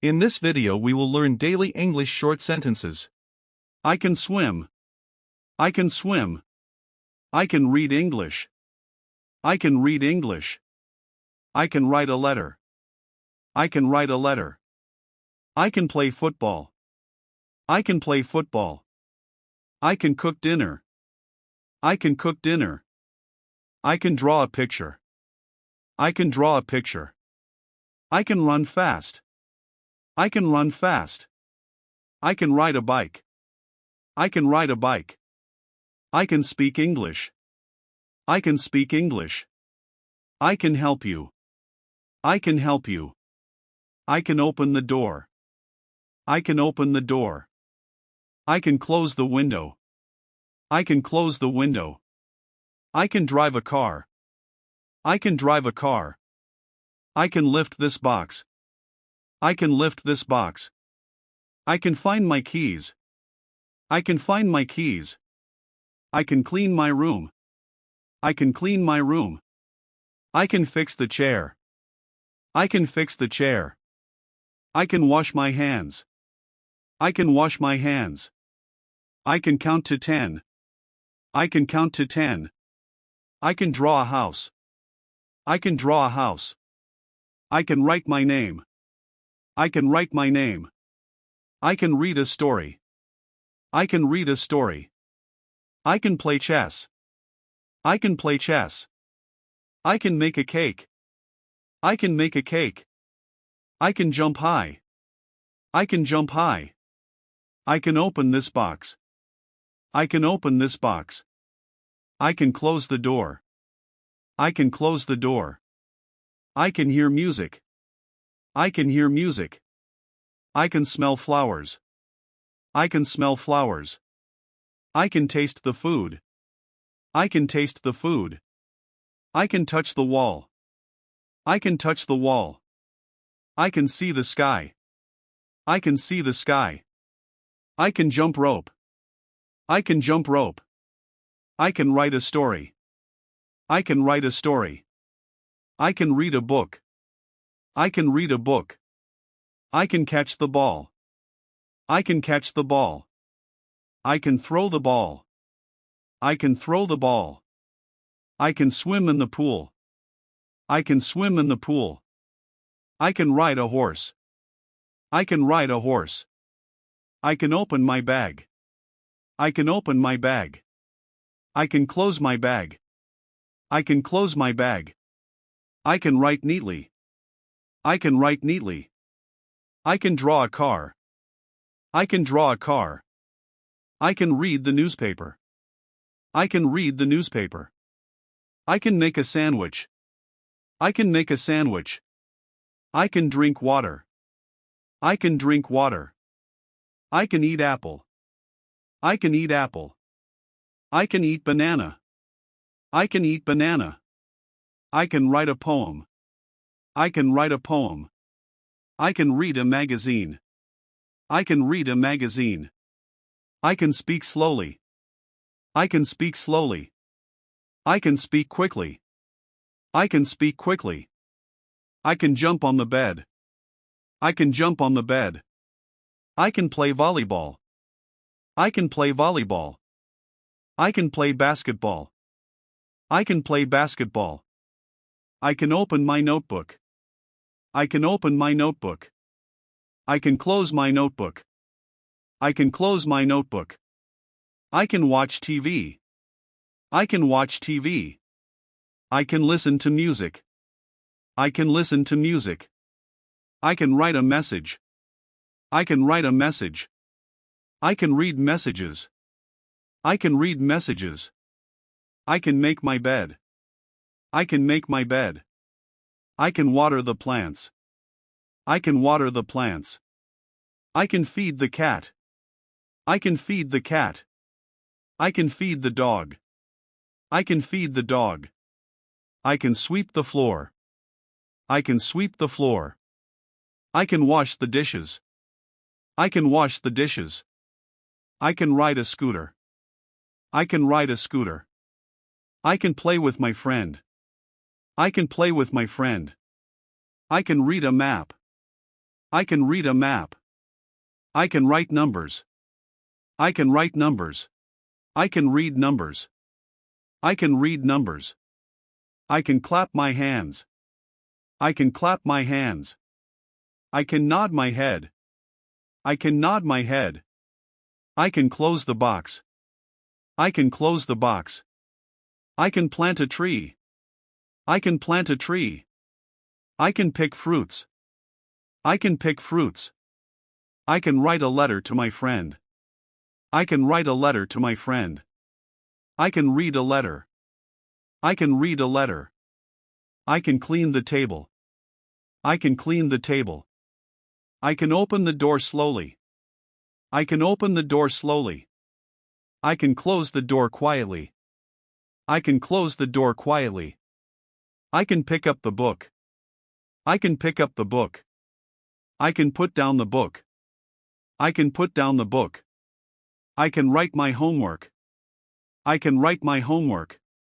In this video we will learn daily English short sentences. I can swim. I can swim. I can read English. I can read English. I can write a letter. I can write a letter. I can play football. I can play football. I can cook dinner. I can cook dinner. I can draw a picture. I can draw a picture. I can run fast. I can run fast. I can ride a bike. I can ride a bike. I can speak English. I can speak English. I can help you. I can help you. I can open the door. I can open the door. I can close the window. I can close the window. I can drive a car. I can drive a car. I can lift this box. I can lift this box. I can find my keys. I can find my keys. I can clean my room. I can clean my room. I can fix the chair. I can fix the chair. I can wash my hands. I can wash my hands. I can count to 10. I can count to 10. I can draw a house. I can draw a house. I can write my name. I can write my name. I can read a story. I can read a story. I can play chess. I can play chess. I can make a cake. I can make a cake. I can jump high. I can jump high. I can open this box. I can open this box. I can close the door. I can close the door. I can hear music. I can hear music. I can smell flowers. I can smell flowers. I can taste the food. I can taste the food. I can touch the wall. I can touch the wall. I can see the sky. I can see the sky. I can jump rope. I can jump rope. I can write a story. I can write a story. I can read a book. I can read a book. I can catch the ball. I can catch the ball. I can throw the ball. I can throw the ball. I can swim in the pool. I can swim in the pool. I can ride a horse. I can ride a horse. I can open my bag. I can open my bag. I can close my bag. I can close my bag. I can write neatly. I can write neatly. I can draw a car. I can draw a car. I can read the newspaper. I can read the newspaper. I can make a sandwich. I can make a sandwich. I can drink water. I can drink water. I can eat apple. I can eat apple. I can eat banana. I can eat banana. I can write a poem. I can write a poem. I can read a magazine. I can read a magazine. I can speak slowly. I can speak slowly. I can speak quickly. I can speak quickly. I can jump on the bed. I can jump on the bed. I can play volleyball. I can play volleyball. I can play basketball. I can play basketball. I can open my notebook. I can open my notebook. I can close my notebook. I can close my notebook. I can watch TV. I can watch TV. I can listen to music. I can listen to music. I can write a message. I can write a message. I can read messages. I can read messages. I can make my bed. I can make my bed. I can water the plants. I can water the plants. I can feed the cat. I can feed the cat. I can feed the dog. I can feed the dog. I can sweep the floor. I can sweep the floor. I can wash the dishes. I can wash the dishes. I can ride a scooter. I can ride a scooter. I can play with my friend. I can play with my friend. I can read a map. I can read a map. I can write numbers. I can write numbers. I can read numbers. I can read numbers. I can clap my hands. I can clap my hands. I can nod my head. I can nod my head. I can close the box. I can close the box. I can plant a tree. I can plant a tree. I can pick fruits. I can pick fruits. I can write a letter to my friend. I can write a letter to my friend. I can read a letter. I can read a letter. I can clean the table. I can clean the table. I can open the door slowly. I can open the door slowly. I can close the door quietly. I can close the door quietly. I can pick up the book. I can pick up the book. I can put down the book. I can put down the book. I can write my homework. I can write my homework.